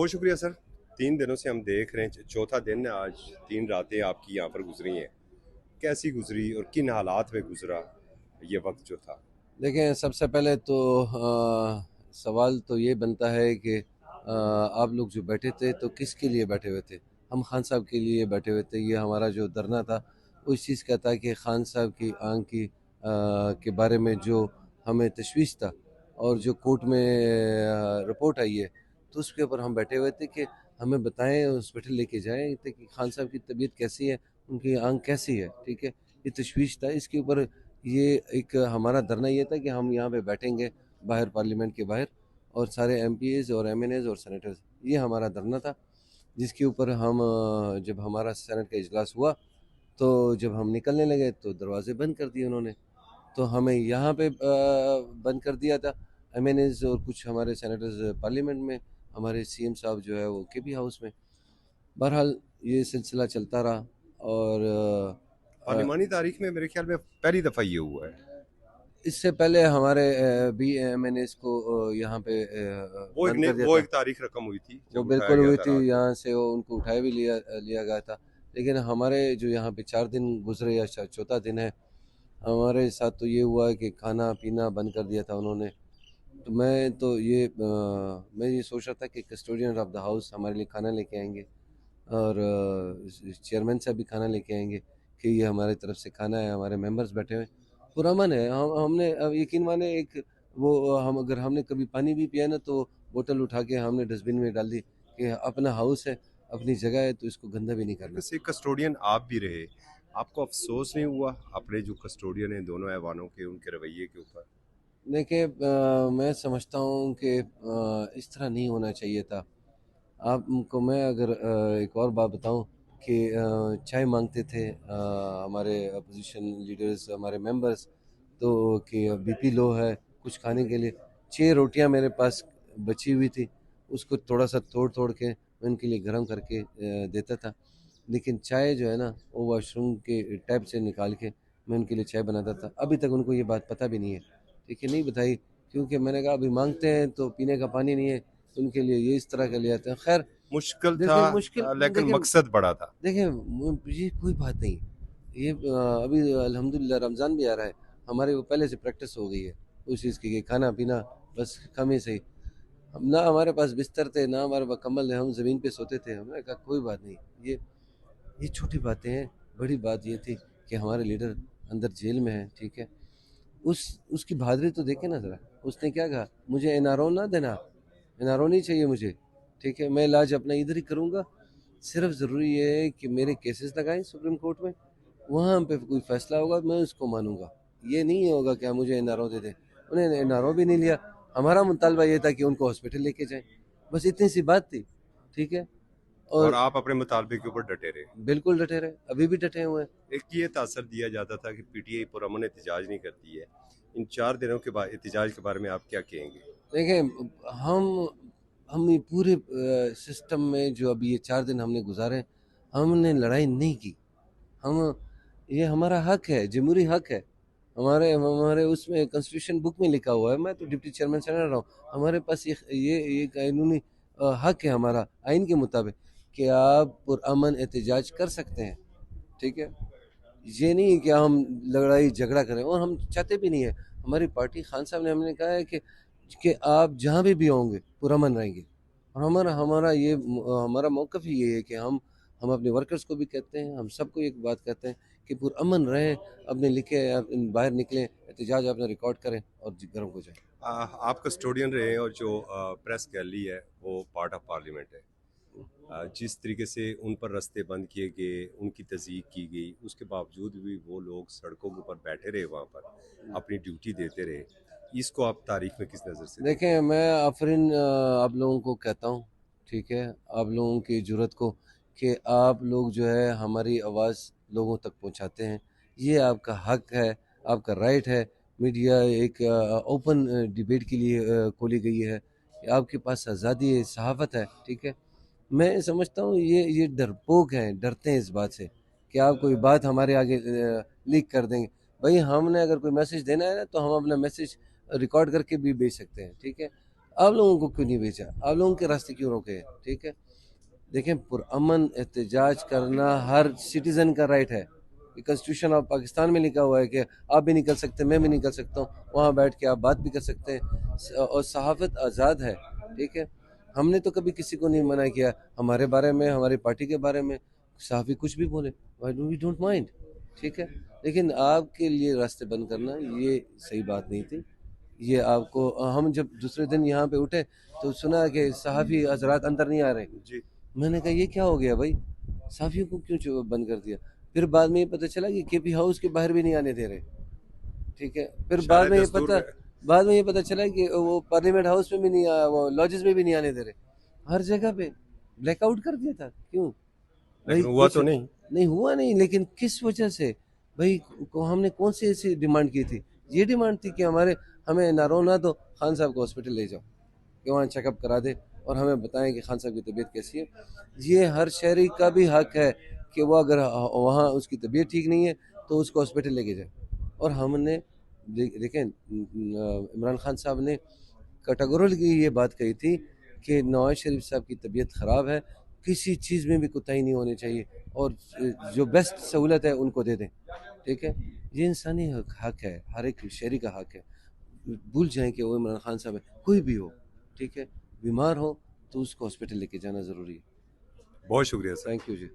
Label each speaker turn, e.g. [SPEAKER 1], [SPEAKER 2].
[SPEAKER 1] बहुत शुक्रिया सर। 3 दिनों से हम देख रहे हैं, चौथा दिन है आज। 3 रातें आपकी यहाँ पर गुजरी हैं, कैसी गुजरी और किन हालात में गुजरा ये वक्त जो था?
[SPEAKER 2] देखें, सबसे पहले तो सवाल तो ये बनता है कि आप लोग जो बैठे थे तो किसके लिए बैठे हुए थे। हम खान साहब के लिए बैठे हुए थे। ये हमारा जो धरना था उस चीज़ का था कि खान साहब की आंख की के बारे में जो हमें तशवीश था और जो कोर्ट में रिपोर्ट आई है तो उसके ऊपर हम बैठे हुए थे कि हमें बताएं, हॉस्पिटल लेके जाएं कि खान साहब की तबीयत कैसी है, उनकी आंख कैसी है। ठीक है, ये तशवीश था। इसके ऊपर ये एक हमारा धरना ये था कि हम यहाँ पे बैठेंगे बाहर, पार्लियामेंट के बाहर, और सारे एमपीज़ और एमएनएज़ और सेनेटर्स, ये हमारा धरना था। जिसके ऊपर हम जब हमारा सेनेट का इजलास हुआ तो जब हम निकलने लगे तो दरवाजे बंद कर दिए उन्होंने। तो हमें यहाँ पे बंद कर दिया था, एमएनएज़ और कुछ हमारे सेनेटर्स पार्लियामेंट में, हमारे सीएम साहब जो है वो केपी हाउस में। बहरहाल ये सिलसिला चलता रहा और
[SPEAKER 1] पार्लिमानी तारीख में मेरे ख्याल में पहली दफ़ा ये हुआ है।
[SPEAKER 2] इससे पहले हमारे बी एम एन एस को यहाँ पे बंद कर दिया
[SPEAKER 1] वो
[SPEAKER 2] था।
[SPEAKER 1] एक तारीख रकम हुई थी
[SPEAKER 2] वो
[SPEAKER 1] जब उठाया
[SPEAKER 2] बिल्कुल
[SPEAKER 1] गया
[SPEAKER 2] हुई
[SPEAKER 1] था
[SPEAKER 2] थी,
[SPEAKER 1] रात को।
[SPEAKER 2] यहाँ से वो उनको उठाया भी लिया लिया गया था। लेकिन हमारे जो यहाँ पे 4 दिन गुजरे या चौथा दिन है, हमारे साथ तो ये हुआ है कि खाना पीना बंद कर दिया था उन्होंने। तो मैं ये सोच रहा था कि कस्टोडियन ऑफ द हाउस हमारे लिए खाना लेके आएंगे और चेयरमैन साहब भी खाना लेके आएंगे कि ये हमारी तरफ से खाना है, हमारे मेंबर्स बैठे हुए हैं। पुरअमन है। हमने अब यकीन माने, एक वो हम अगर हमने कभी पानी भी पिया ना तो बोतल उठा के हमने डस्टबिन में डाल दी कि अपना हाउस है, अपनी जगह है, तो इसको गंदा भी नहीं करना।
[SPEAKER 1] वैसे कस्टोडियन आप भी रहे, आपको अफसोस नहीं हुआ अपने जो कस्टोडियन हैं दोनों ऐवानों के, उनके रवैये के ऊपर?
[SPEAKER 2] देखिए, मैं समझता हूँ कि इस तरह नहीं होना चाहिए था। आपको मैं अगर एक और बात बताऊं कि चाय मांगते थे हमारे अपोजिशन लीडर्स, हमारे मेंबर्स, तो कि बीपी लो है, कुछ खाने के लिए 6 रोटियां मेरे पास बची हुई थी, उसको थोड़ा सा तोड़ तोड़ के मैं उनके लिए गर्म करके देता था। लेकिन चाय जो है ना, वो वॉशरूम के टैप से निकाल के मैं उनके लिए चाय बनाता था। अभी तक उनको ये बात पता भी नहीं है। ठीक है, नहीं बताई, क्योंकि मैंने कहा अभी मांगते हैं तो पीने का पानी नहीं है, तो उनके लिए ये इस तरह का ले आते हैं। खैर,
[SPEAKER 1] मुश्किल था,
[SPEAKER 2] देखिए मुश्किल,
[SPEAKER 1] लेकिन
[SPEAKER 2] देखिए
[SPEAKER 1] मकसद बड़ा था।
[SPEAKER 2] देखिए ये कोई बात नहीं। ये अभी अल्हम्दुलिल्लाह रमज़ान भी आ रहा है, हमारे वो पहले से प्रैक्टिस हो गई है उस चीज़ की कि खाना पीना बस कम ही सही। हम ना, हमारे पास बिस्तर थे ना हमारे पास कम्बल है, हम ज़मीन पे सोते थे। हमने कहा कोई बात नहीं, ये छोटी बातें हैं। बड़ी बात ये थी कि हमारे लीडर अंदर जेल में है। ठीक है, उसकी बहादुरी तो देखे ना ज़रा। उसने क्या कहा, मुझे एनआरओ ना देना, एनआरओ नहीं चाहिए मुझे। ठीक है, मैं इलाज अपना इधर ही करूँगा। सिर्फ ज़रूरी ये है कि मेरे केसेस लगाएं सुप्रीम कोर्ट में, वहाँ पे कोई फैसला होगा मैं उसको मानूंगा। ये नहीं होगा कि आप मुझे एनआरओ दे दें। उन्हें एनआरओ भी नहीं लिया। हमारा मुतालबा ये था कि उनको हॉस्पिटल लेके जाएं, बस इतनी सी बात थी। ठीक है,
[SPEAKER 1] और
[SPEAKER 2] और
[SPEAKER 1] आप अपने मुतालबे के ऊपर डटे रहे।
[SPEAKER 2] बिल्कुल डटे रहे, अभी भी डटे हुए हैं।
[SPEAKER 1] एक ये तासर दिया जाता था कि पीटीआई पुरअमन एहतजाज नहीं करती है। इन 4 दिनों के बाद एहतजाज के बारे में आप क्या कहेंगे?
[SPEAKER 2] देखिए, हम हम ये पूरे सिस्टम में जो अभी ये 4 दिन हमने गुजारे, हमने लड़ाई नहीं की। हम ये हमारा हक है, जमहूरी हक है। हमारे हमारे उसमें कॉन्स्टिट्यूशन बुक में लिखा हुआ है। मैं तो डिप्टी चेयरमैन सेनेटर रहा हूँ। हमारे पास ये कानूनी हक है हमारा, आइन के मुताबिक, कि आप पुरअमन एहतजाज कर सकते हैं। ठीक है, ये नहीं कि हम लड़ाई झगड़ा करें, और हम चाहते भी नहीं है। हमारी पार्टी, खान साहब ने हमने कहा है कि आप जहाँ भी होंगे पुरअमन रहेंगे। और हमारा हमारा ये हमारा मौक़िफ़ ही ये है कि हम अपने वर्कर्स को भी कहते हैं, हम सबको एक बात कहते हैं कि पुरअमन रहें। अपने लिखे आप बाहर निकलें, एहतजाज अपना रिकॉर्ड करें और गर्म हो जाए।
[SPEAKER 1] आप कस्टोडियन रहे हैं और जो प्रेस गैलरी है वो पार्ट ऑफ पार्लियामेंट है। जिस तरीके से उन पर रास्ते बंद किए गए, उनकी तज़यीक़ की गई, उसके बावजूद भी वो लोग सड़कों के ऊपर बैठे रहे, वहाँ पर अपनी ड्यूटी देते रहे। इसको आप तारीख में किस नज़र से देखते
[SPEAKER 2] देखें,
[SPEAKER 1] हैं?
[SPEAKER 2] मैं आफरीन आप लोगों को कहता हूँ, ठीक है, आप लोगों की जुर्रत को, कि आप लोग जो है हमारी आवाज़ लोगों तक पहुँचाते हैं। ये आपका हक है, आपका राइट है। मीडिया एक ओपन डिबेट के लिए खोली गई है। आपके पास आज़ादी है, सहाफ़त है। ठीक है, मैं समझता हूँ ये डरपोक हैं, डरते हैं इस बात से कि आप कोई बात हमारे आगे लीक कर देंगे। भाई, हमने अगर कोई मैसेज देना है ना तो हम अपना मैसेज रिकॉर्ड करके भी भेज सकते हैं। ठीक है, آپ لوگوں کو کیوں نہیں بھیجا, آپ لوگوں کے راستے کیوں روکے ہیں؟ ٹھیک ہے, دیکھیں پرامن احتجاج کرنا ہر سٹیزن کا رائٹ ہے. کنسٹیٹیوشن آف پاکستان میں لکھا ہوا ہے کہ آپ بھی نکل سکتے ہیں, میں بھی نکل سکتا ہوں, وہاں بیٹھ کے آپ بات بھی کر سکتے ہیں, اور صحافت آزاد ہے. ٹھیک ہے, ہم نے تو کبھی کسی کو نہیں منع کیا. ہمارے بارے میں, ہماری پارٹی کے بارے میں صحافی کچھ بھی بولے, وی ڈونٹ مائنڈ. ٹھیک ہے, لیکن آپ کے لیے راستے بند کرنا یہ صحیح بات نہیں تھی. یہ آپ کو, ہم جب دوسرے دن یہاں پہ اٹھے تو سنا کہ صحافی حضرات اندر نہیں آ رہے.
[SPEAKER 1] جی
[SPEAKER 2] میں نے کہا یہ کیا ہو گیا بھائی, صحافیوں کو کیوں بند کر دیا؟ پھر بعد میں یہ پتہ چلا کہ کے پی ہاؤس کے باہر بھی نہیں آنے دے رہے. ٹھیک ہے, پھر
[SPEAKER 1] شرح دستور میں
[SPEAKER 2] بعد میں یہ پتہ چلا کہ وہ پارلیمنٹ ہاؤس میں بھی نہیں, وہ لاجز میں بھی نہیں آنے دے رہے. ہر جگہ پہ بلیک آؤٹ کر دیا تھا. کیوں
[SPEAKER 1] لیکن
[SPEAKER 2] بھائی؟
[SPEAKER 1] ہوا
[SPEAKER 2] کچھ
[SPEAKER 1] تو نہیں.
[SPEAKER 2] نہیں ہوا نہیں, لیکن کس وجہ سے بھائی؟ ہم نے کون سی ایسی ڈیمانڈ کی تھی؟ یہ ڈیمانڈ تھی کہ ہمیں نہ رونا تو خان صاحب کو ہاسپٹل لے جاؤ, کہ وہاں چیک اپ کرا دے اور ہمیں بتائیں کہ خان صاحب کی طبیعت کیسی ہے. یہ ہر شہری کا بھی حق ہے کہ وہ اگر وہاں اس کی طبیعت ٹھیک نہیں ہے تو اس کو ہاسپٹل لے کے جائے. اور ہم نے دیکھیں, عمران خان صاحب نے کیٹاگورلی یہ بات کہی تھی کہ نواز شریف صاحب کی طبیعت خراب ہے, کسی چیز میں بھی کوتاہی نہیں ہونی چاہیے, اور جو بیسٹ سہولت ہے ان کو دے دیں. ٹھیک ہے, یہ انسانی حق ہے, ہر ایک شہری کا حق ہے. بھول جائیں کہ وہ عمران خان صاحب ہے, کوئی بھی ہو. ٹھیک ہے, بیمار ہو تو اس کو ہاسپٹل لے کے جانا ضروری ہے.
[SPEAKER 1] بہت شکریہ سر.
[SPEAKER 2] Thank you G.